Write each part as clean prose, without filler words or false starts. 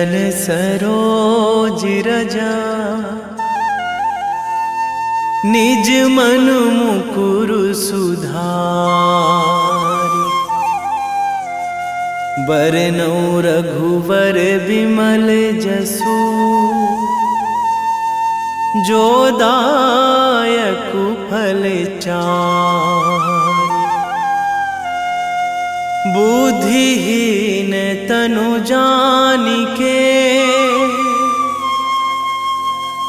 चरण सरोज रजा, निज मन मुकुर सुधारि। बरनौ रघुवर बिमल जसु, जो दायक फल चारि। बुद्धिहीन तनु जानिके,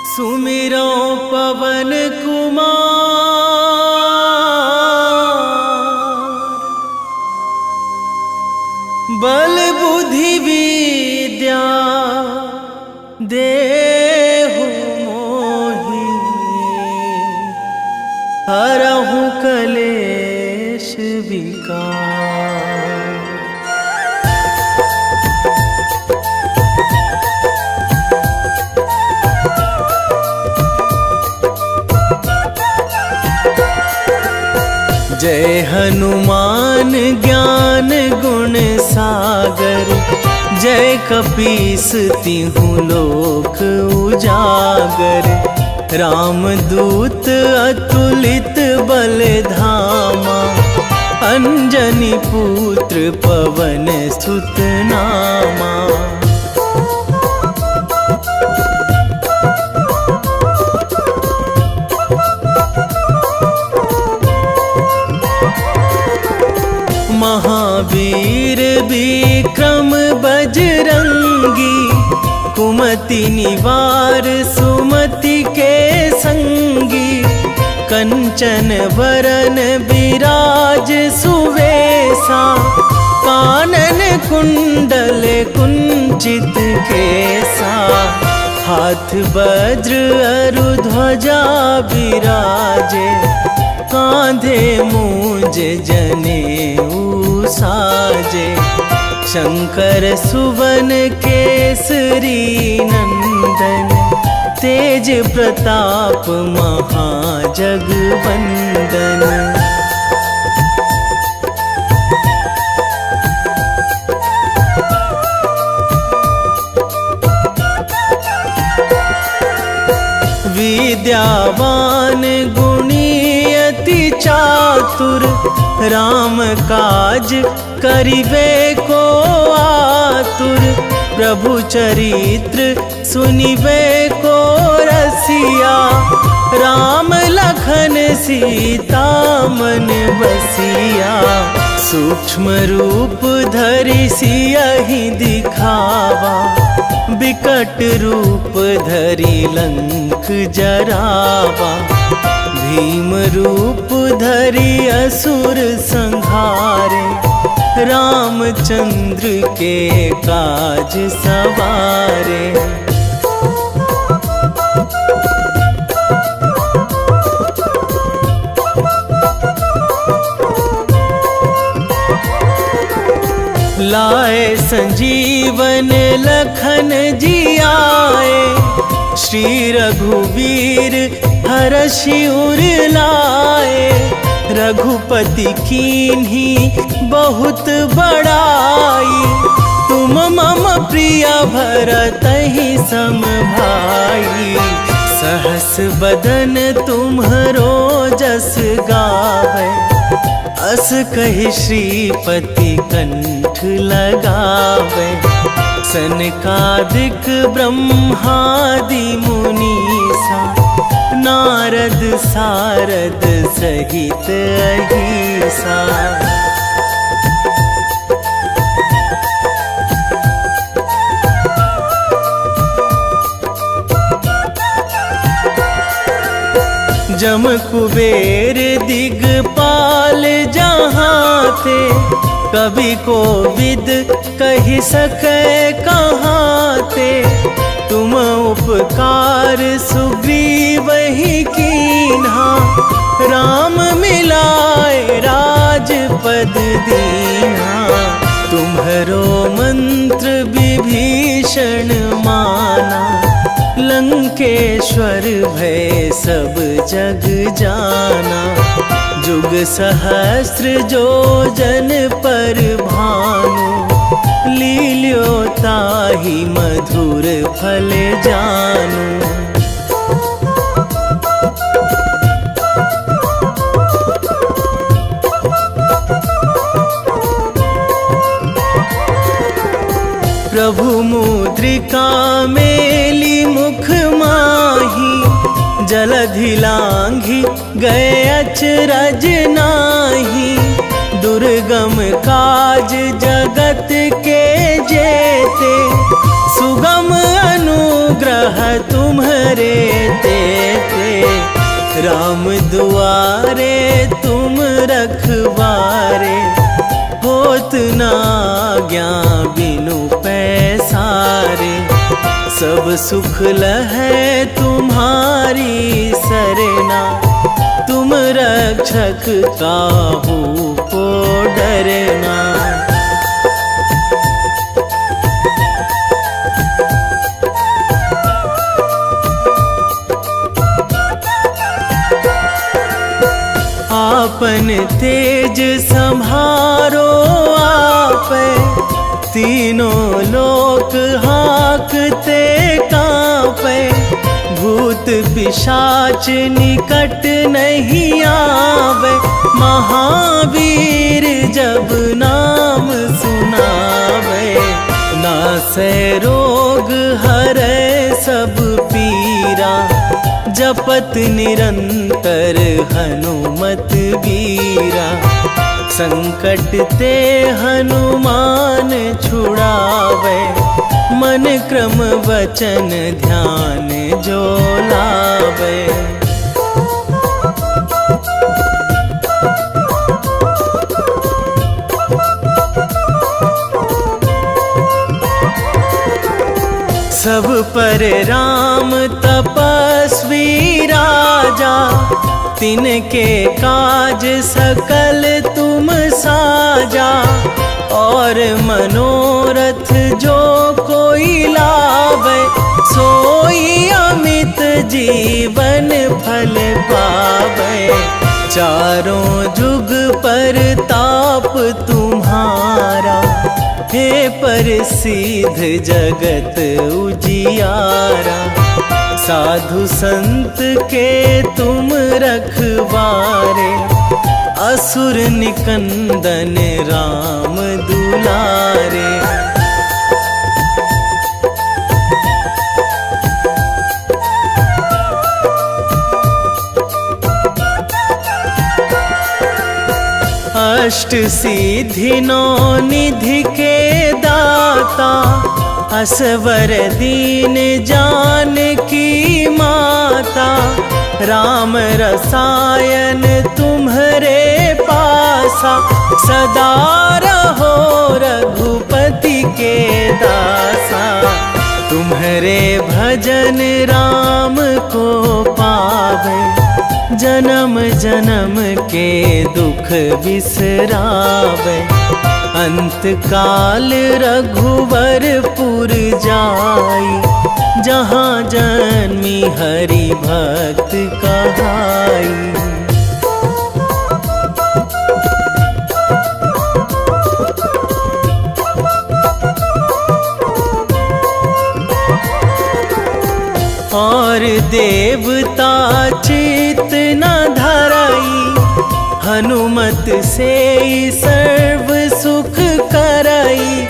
सुमिरो पवन कुमार। बल बुद्धि विद्या देहु मोहि, हरहु कलेश विकार। जय हनुमान ज्ञान गुण सागर, जय कपीस तिहु लोक उजागर। रामदूत अतुलित बल धामा, अंजनी पुत्र पवन सुत नामा। महावीर विक्रम बजरंगी, कुमति निवार सुमति के संगी। कंचन वरन विराज सुवेशा, कानन कुंडल कुंचित केसा। हाथ वज्र अरु ध्वजा बिराजे, कांधे मूंज जनेऊ साजे। शंकर सुवन केसरी नंदन, तेज प्रताप महाजगवंदन। विद्यावान गुणी अति चातुर, राम काज करिबे को आतुर। प्रभु चरित्र सुनिबे को रसिया, राम लखन सीता मन बसिया। सूक्ष्म रूप धरि सियहि दिखावा, बिकट रूप धरि लंक जरावा। भीम रूप धरि असुर संहारे, रामचंद्र के काज सवारे। लाए संजीवन लखन जियाए, श्री रघुवीर हरषि उर लाए। रघुपति कीन्ही बहुत बड़ाई, तुम मम प्रिय भरतहि सम भाई। सहस बदन तुम्हरो जस गावै, अस कहि श्रीपति कंठ लगावै। सनकादिक ब्रह्मादि मुनीसा, नारद सारद सहित अहिसा। जम कुबेर दिगपाल जहाँ थे, कवि कोविद कहि सकै कहाँ थे। तुम उपकार सुग्रीवहि कीन्हा, राम मिलाए राजपद दीन्हा। तुम्हरो मंत्र विभीषण माना, लंकेश्वर भय सब जग जाना। जुग सहस्र जो जन पर भानु, लील्यो ताहि मधुर फल जानू। प्रभु मुद्रिका मेली मुख माही, जलधि लांघी गए अचरज नाही। दुर्गम काज जगत के जेते, सुगम अनुग्रह तुम्हरे तेते। राम दुआरे तुम रखवारे, होत न आज्ञा बिनु पैसारे। सब सुख लहै तुम्हारी सरना, तुम रक्षक काहू को डरना। आपन तेज संभारो आपे, तीनों लोक हाँकते कांपे। भूत पिशाच निकट नहीं आवे, महावीर जब नाम सुनावे। नासै रोग हरै सब पीरा, जपत निरंतर हनुमत वीरा। संकट ते हनुमान छुड़ावे, मन क्रम वचन ध्यान जो लावे। सब पर राम तपस्वी राजा, तिनके काज सकल तुम साजा। और मनोरथ जो कोई लावे, सोई अमित जीवन फल पावे। चारों जुग पर ताप तुम्हारा, हे प्रसिद्ध जगत उजियारा। साधु संत के तुम रखवारे, असुर निकंदन राम दुलारे। अष्ट सिद्धि नौ निधि के दाता, असवर दीन जानकी माता। राम रसायन तुम्हरे पासा, सदा रहो रघुपति के दासा। तुम्हरे भजन राम को पावे, जन्म जन्म के दुख बिसरावे। अंत काल रघुवरपुर जाई, जहाँ जन्मी हरि भक्त कहाई। और देवता चित न धराई, हनुमत से सर्व सुख कराई।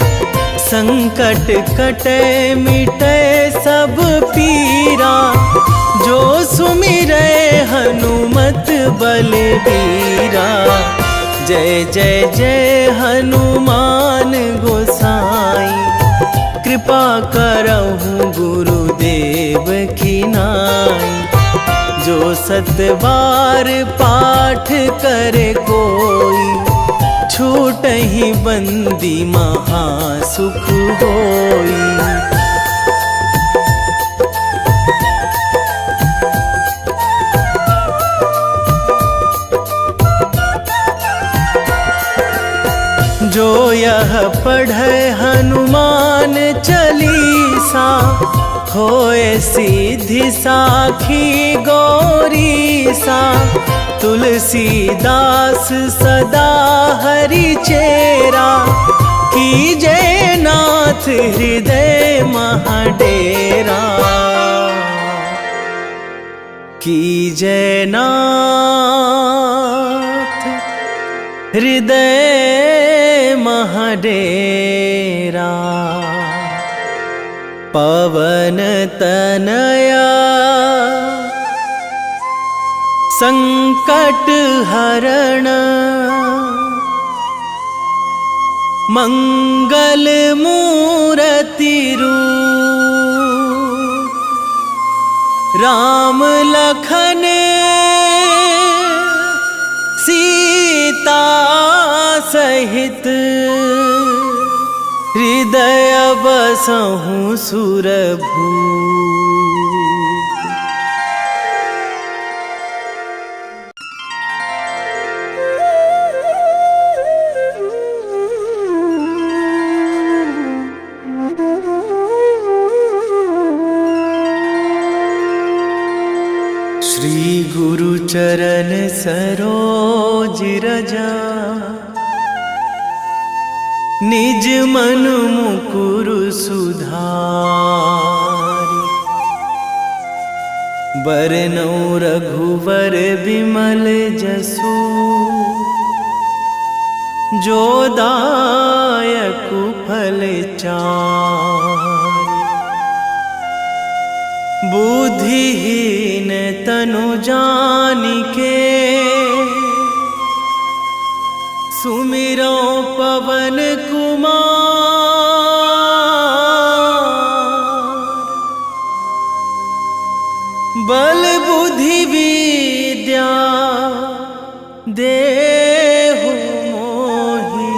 संकट कटे मिटे सब पीरा, जो सुमिरै हनुमत बलबीरा। जय जय जय हनुमान गोसाई, कृपा करहु गुरुदेव की नाई। जो सतबार पाठ करे कोई, छूटहि बंदी महासुख होई। जो यह पढ़े हनुमान चालीसा, होए सिद्धि साखी गौरीसा। तुलसीदास सदा हरि चेरा, कीजे नाथ हृदय महाडेरा, कीजे नाथ हृदय महाडेरा। पवन तनया संकट हरण, मंगल मूर्ति रूप, राम लखन सीता सहित, हृदय बसहु सुरभूप। श्री गुरु चरण सरोज रजा, निज मन मुकुर सुधारि। बरनउँ रघुवर बिमल जसु, जो दायकु फल चारि। बुद्धिहीन तनु जानिके, सुमिरो पवन कुमार। बल बुद्धि विद्या देहु मोहि,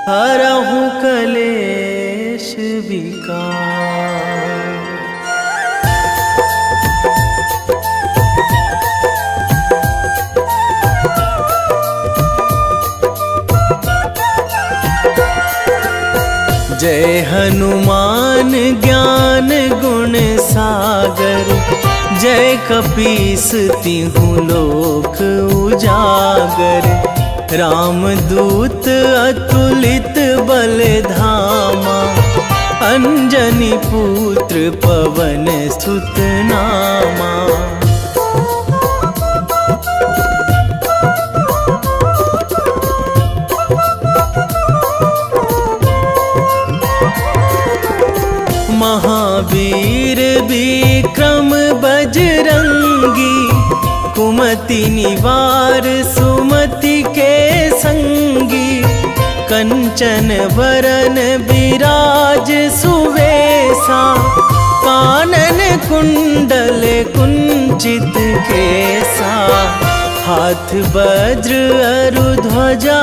हरहु कलेश विकार। जय हनुमान ज्ञान गुण सागर, जय कपीस तिहु लोक उजागर। रामदूत अतुलित बल धामा, अंजनी पुत्र पवन सुत नामा। महावीर विक्रम बजरंगी, कुमति निवार सुमति के संगी। कंचन वरन विराज सुवेशा, कानन कुंडल कुंचित केसा। हाथ वज्र अरु ध्वजा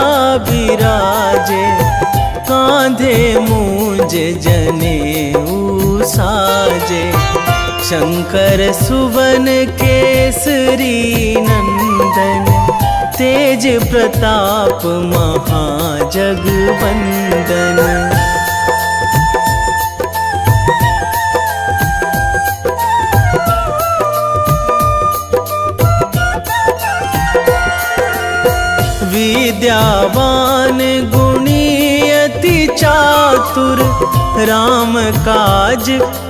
विराजे, कांधे मूंज जनेऊ साजे। शंकर सुवन केसरी नंदन, तेज प्रताप महाजगवंदन। विद्यावान गुणी अति चातुर, राम काज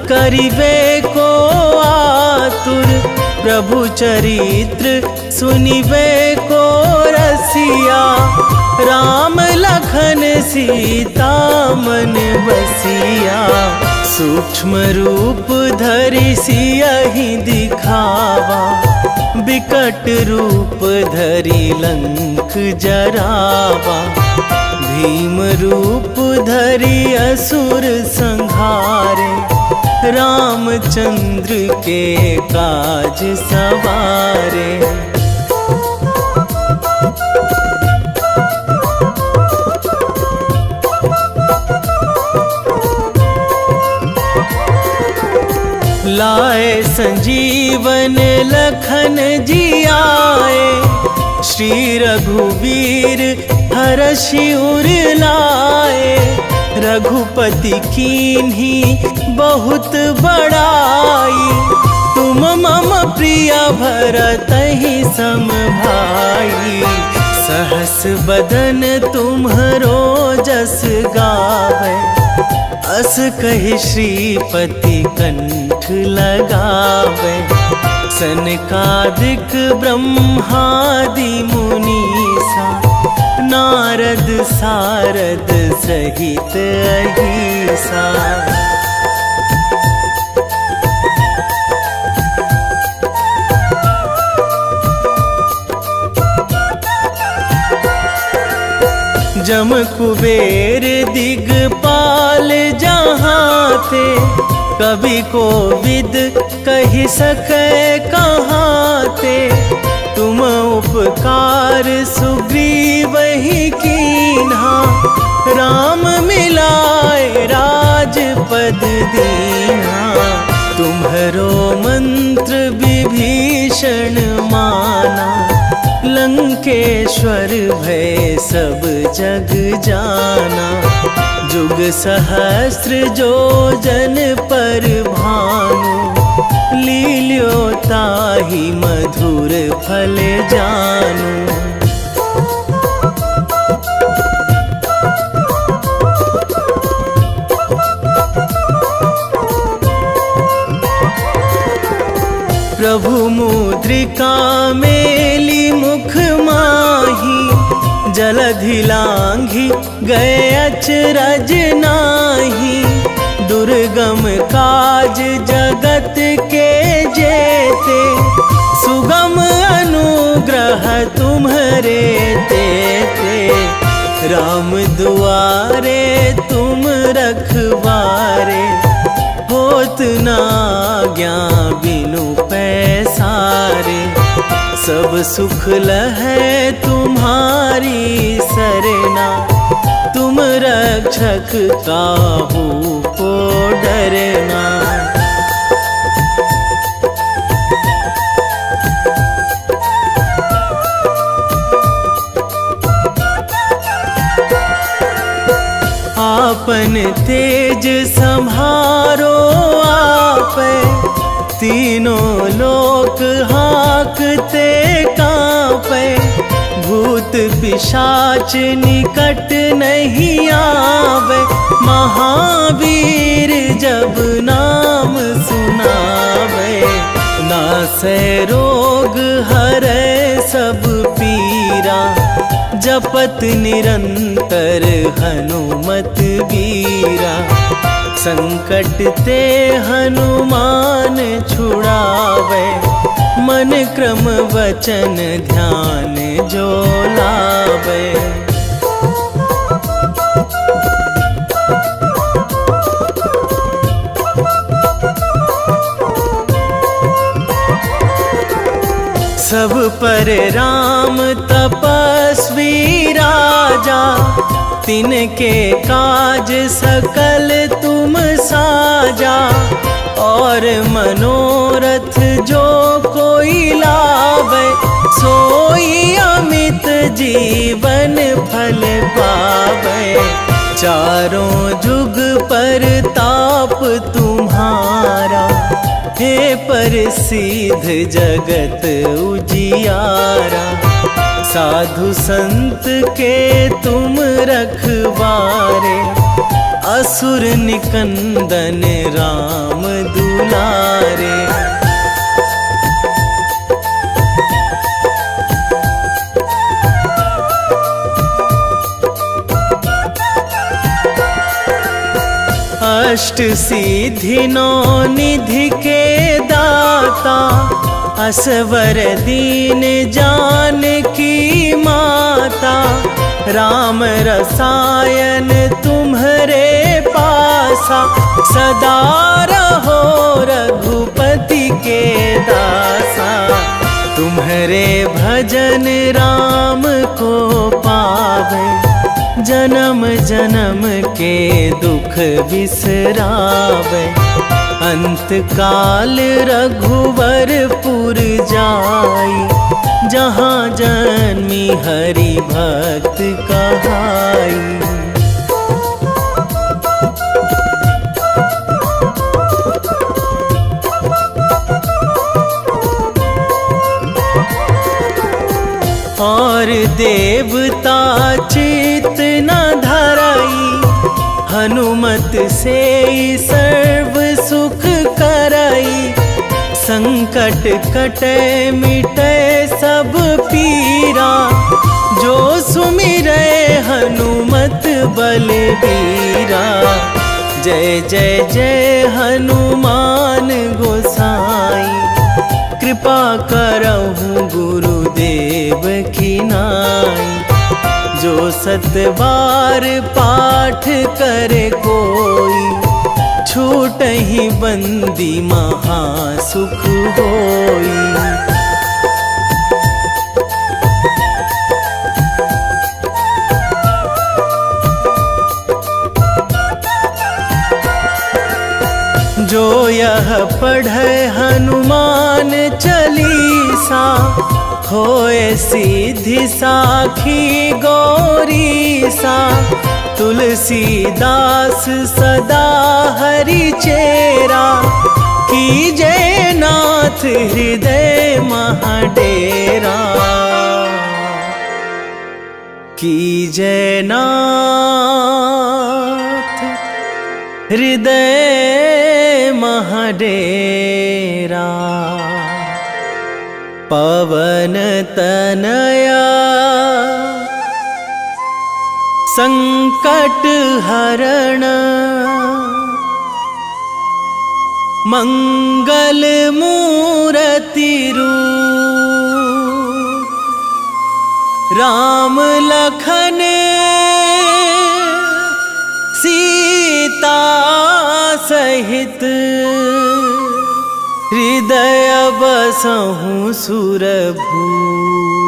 करिबे को आतुर। प्रभु चरित्र सुनिबे को रसिया, राम लखन सीता मन बसिया। सूक्ष्म रूप धरि सियहि दिखावा, विकट रूप धरि लंक जरावा। भीम रूप धरि असुर संहारे, रामचंद्र के काज सवारे। लाए संजीवन लखन जियाए, श्री रघुवीर हरषि उर लाए। रघुपति कीन्ही बहुत बड़ाई, तुम मम प्रिय भरतहि सम भाई। सहस बदन तुम्हरो जस गावे, अस कहि श्रीपति कंठ लगावे। सनकादिक ब्रह्मादि मुनीसा, नारद सारद सहित अहिसा। जम कुबेर दिगपाल जहाँ थे, कवि को विद कहि सकै कहाँ थे। तुम उपकार सुग्रीव ही कीन्हा, राम मिलाए राजपद दीन्हा। तुम्हरो मंत्र विभीषण माना, लंकेश्वर भय सब जग जाना। जुग सहस्त्र जो जन पर भानु, लील्यो ताहि मधुर फल जानु। प्रभु मुद्रिका मेली मुख माही, जलधि लांघि गए अचरज नाही। दुर्गम काज जगत के जेते, सुगम अनुग्रह तुम्हरे तेते। राम दुआरे तुम रखवारे, होत न आज्ञा बिनु पैसारे। सब सुख लहै तुम्हारी सरना, तुम रक्षक काहू को डरना। आपन तेज सम्हारो आपै, तीनों लोक हाकते कांपै। भूत पिशाच निकट नहीं आवे, महावीर जब नाम सुनावे। नासै रोग हरै सब पीरा, जपत निरंतर हनुमत वीरा। संकट ते हनुमान छुड़ावे, मन क्रम वचन ध्यान जो लावे। सब पर राम तपस्वी राजा, तिनके काज सकल तुम साजा। और मनोरथ जो कोई लावे, सोई अमित जीवन फल पावे। चारों जुग पर ताप तुम्हारा, हे प्रसिद्ध जगत उजियारा। साधु संत के तुम रखवारे, असुर निकंदन राम दुलारे। अष्ट सिद्धि नौ निधि के दाता, असवर दीन जानकी माता। राम रसायन तुम्हरे पासा, सदा रहो रघुपति के दासा। तुम्हरे भजन राम को पावे, जन्म जन्म के दुख बिसरावे। अंत काल रघुवरपुर जाई, जहाँ जन्मी हरि भक्त कहाई। और देवता चित न धरई, हनुमत से सर्व सुख करई। संकट कटे मिटे सब पीरा, जो सुमिरै हनुमत बलबीरा। जय जय जय हनुमान गोसाई, कृपा करहु गुरुदेव की नाई। जो 7 बार पाठ करे कोई, छूटहि बंदी महासुख होई। जो यह पढ़े हनुमान चालीसा, होए सीधी साखी गौरीसा। तुलसीदास सदा हरि चेरा, कीजे नाथ हृदय महाडेरा। कीजे नाथ हृदय महाडेरा। पवन तनया संकट हरण, मंगल मूरति रूप। राम लखन सीता सहित, हृदय बसहु सुरभूप।